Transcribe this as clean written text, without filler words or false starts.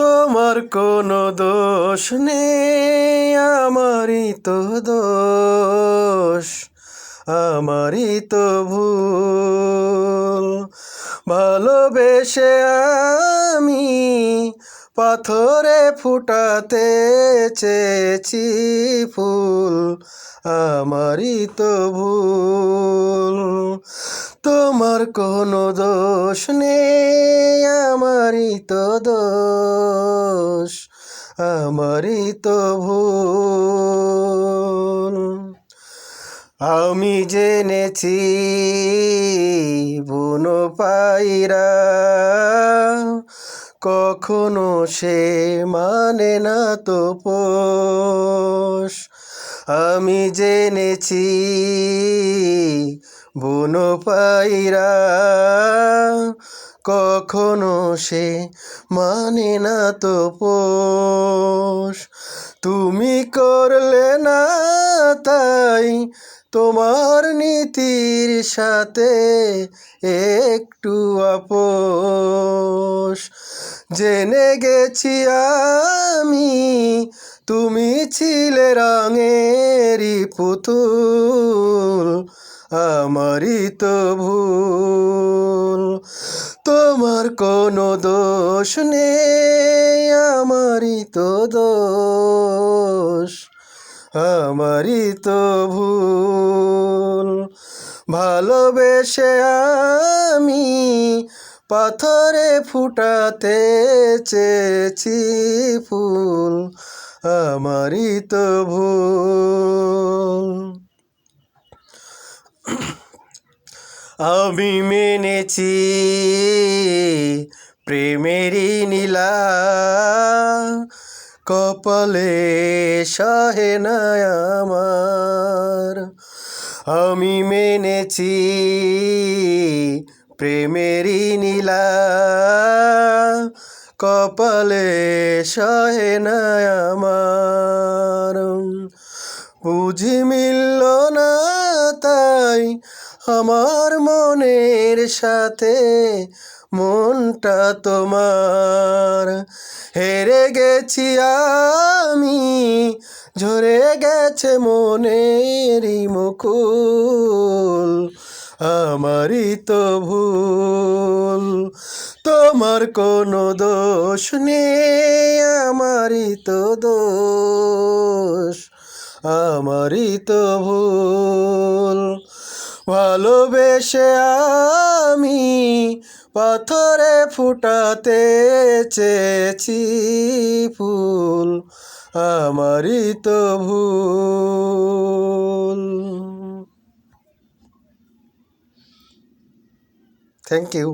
তোমার কোনো দোষ নেই, আমারই তো দোষ, আমারই তো ভুল। ভালোবেসে আমি পাথরে ফুটাতে চেয়েছি ফুল, আমারই তো ভুল। তোমার কোনো দোষ নেই, আমারই তো দোষ, আমারই তো ভুল। আমি জেনেছি বুনো পায়রা কখনো সে মানে না তো পোষ। আমি জেনেছি বুনো পায়রা কখনো সে মানে না তো পোষ। তুমি করলে না তাই তোমার নীতির সাথে একটু আপোষ। জেনে গেছি আমি তুমি ছিলে রঙেরই পুতুল, আমারই তো ভুল। তোমার কোনো দোষ নেই, আমারই তো দোষ, আমারই তো ভুল। ভালোবেসে আমি পাথরে ফুটাতে চেয়েছি ফুল, আমারই তো ভুল। আমি মেনেছি প্রেমেরই নীলা কপালে সহে না আমার। আমি মেনেছি প্রেমেরই নীলা কপালে সহে না আমার। বুঝি মিলল না তাই আমার মনের সাথে মনটা তোমার। হেরে গেছি আমি, ঝরে গেছে মনেরই মুকুল, আমারই তো ভুল। তোমার কোনো দোষ নেই, আমারই তো দোষ, আমারই তো ভুল। ভালোবেসে আমি পাথরে ফুটাতে চেয়েছি ফুল, আমারই তো ভুল। Thank you.